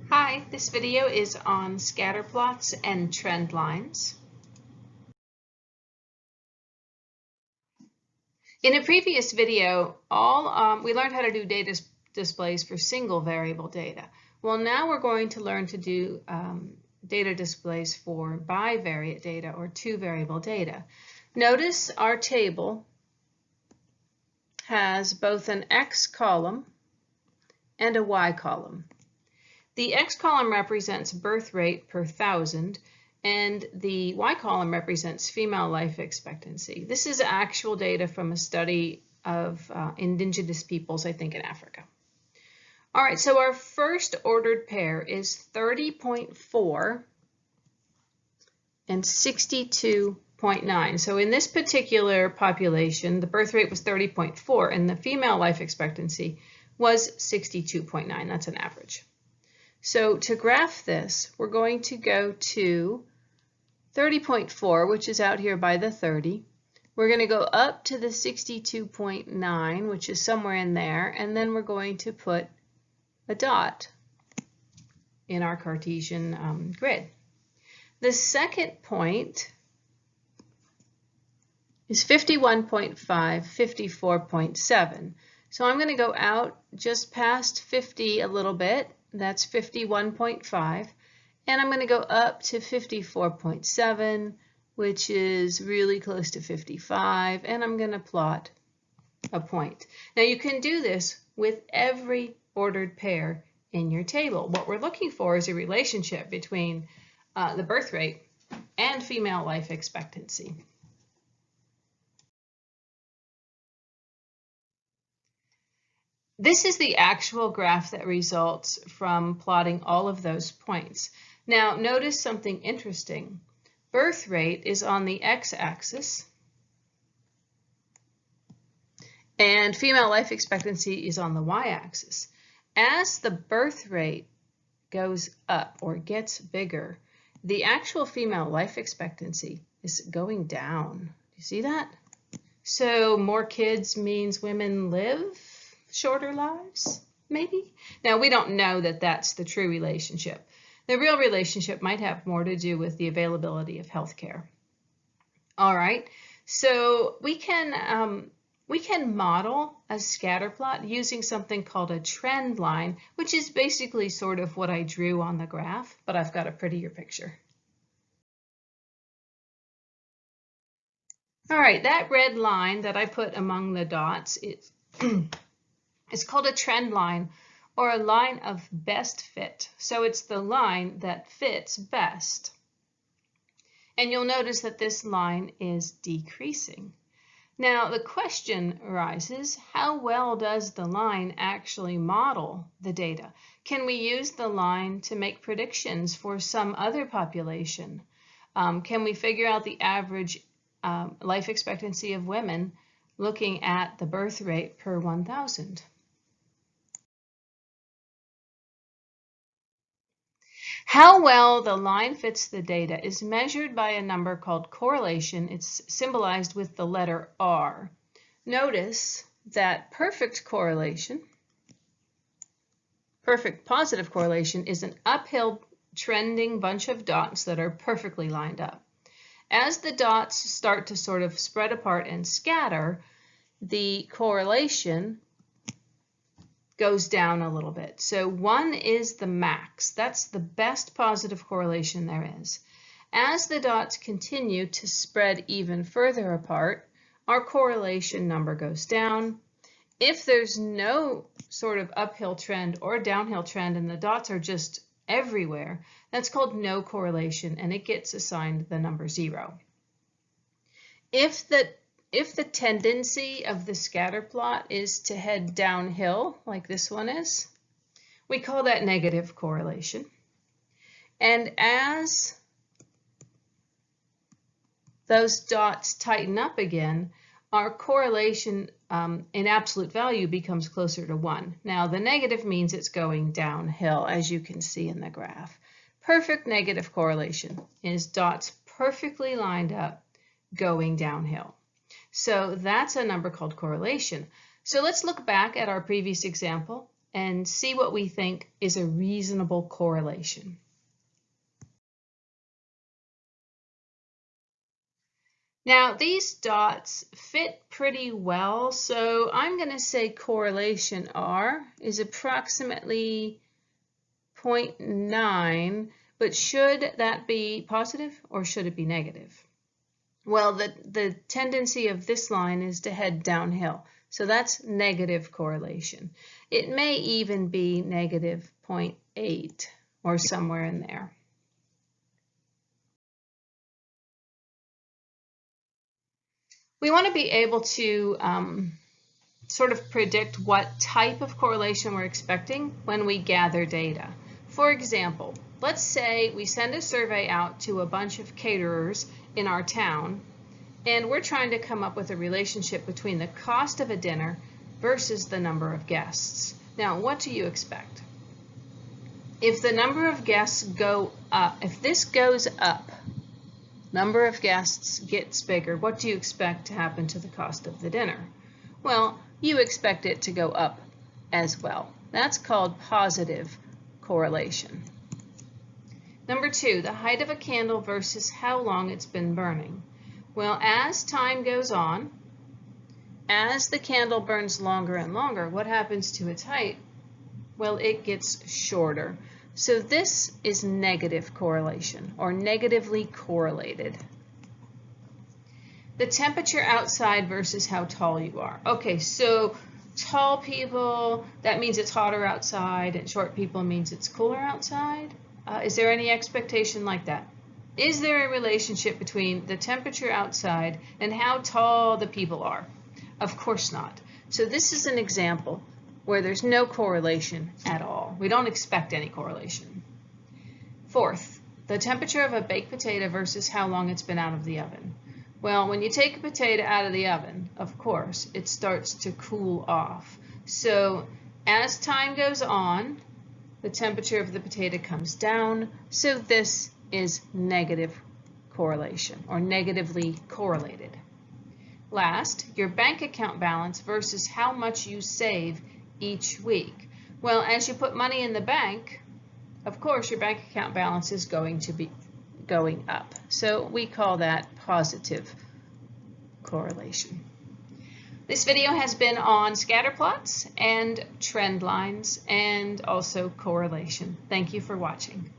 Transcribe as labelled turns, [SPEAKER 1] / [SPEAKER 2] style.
[SPEAKER 1] Hi, this video is on scatter plots and trend lines. In a previous video, we learned how to do data displays for single variable data. Well, now we're going to learn to do data displays for bivariate data or two variable data. Notice our table has both an X column and a Y column. The X column represents birth rate per 1,000, and the Y column represents female life expectancy. This is actual data from a study of indigenous peoples, I think, in Africa. All right, so our first ordered pair is 30.4 and 62.9. So in this particular population, the birth rate was 30.4, and the female life expectancy was 62.9. That's an average. So to graph this, we're going to go to 30.4, which is out here by the 30. We're going to go up to the 62.9, which is somewhere in there, and then we're going to put a dot in our Cartesian grid. The second point is 51.5, 54.7. So I'm going to go out just past 50 a little bit. That's 51.5, and I'm going to go up to 54.7, which is really close to 55, and I'm going to plot a point. Now you can do this with every ordered pair in your table. What we're looking for is a relationship between the birth rate and female life expectancy. This is the actual graph that results from plotting all of those points. Now, notice something interesting. Birth rate is on the x-axis, and female life expectancy is on the y-axis. As the birth rate goes up or gets bigger, the actual female life expectancy is going down. Do you see that? So more kids means women live shorter lives, maybe? Now, we don't know that that's the true relationship. The real relationship might have more to do with the availability of health care. All right, so we can model a scatter plot using something called a trend line, which is basically sort of what I drew on the graph, but I've got a prettier picture. All right, that red line that I put among the dots is it's called a trend line, or a line of best fit. So it's the line that fits best. And you'll notice that this line is decreasing. Now the question arises, how well does the line actually model the data? Can we use the line to make predictions for some other population? Can we figure out the average life expectancy of women looking at the birth rate per 1,000? How well the line fits the data is measured by a number called correlation. It's symbolized with the letter R. Notice that perfect positive correlation is an uphill trending bunch of dots that are perfectly lined up. As the dots start to sort of spread apart and scatter, the correlation goes down a little bit. So 1 is the max. That's the best positive correlation there is. As the dots continue to spread even further apart, our correlation number goes down. If there's no sort of uphill trend or downhill trend and the dots are just everywhere, that's called no correlation, and it gets assigned the number 0. If the tendency of the scatter plot is to head downhill, like this one is, we call that negative correlation. And as those dots tighten up again, our correlation in absolute value becomes closer to 1. Now, the negative means it's going downhill, as you can see in the graph. Perfect negative correlation is dots perfectly lined up going downhill. So that's a number called correlation. So let's look back at our previous example and see what we think is a reasonable correlation. Now these dots fit pretty well, so I'm going to say correlation R is approximately 0.9, but should that be positive or should it be negative? Well, the tendency of this line is to head downhill, so that's negative correlation. It may even be negative 0.8 or somewhere in there. We want to be able to sort of predict what type of correlation we're expecting when we gather data. For example, let's say we send a survey out to a bunch of caterers in our town, and we're trying to come up with a relationship between the cost of a dinner versus the number of guests. Now, what do you expect? If the number of guests go up, if this goes up, number of guests gets bigger, what do you expect to happen to the cost of the dinner? Well, you expect it to go up as well. That's called positive correlation. Number 2, the height of a candle versus how long it's been burning. Well, as time goes on, as the candle burns longer and longer, what happens to its height? Well, it gets shorter. So this is negative correlation, or negatively correlated. The temperature outside versus how tall you are. Okay, so tall people, that means it's hotter outside, and short people means it's cooler outside. Is there any expectation like that? Is there a relationship between the temperature outside and how tall the people are? Of course not. So this is an example where there's no correlation at all. We don't expect any correlation. Fourth, the temperature of a baked potato versus how long it's been out of the oven. Well, when you take a potato out of the oven, of course, it starts to cool off. So as time goes on, the temperature of the potato comes down. So this is negative correlation, or negatively correlated. Last, your bank account balance versus how much you save each week. Well, as you put money in the bank, of course, your bank account balance is going to be going up. So we call that positive correlation. This video has been on scatter plots and trend lines and also correlation. Thank you for watching.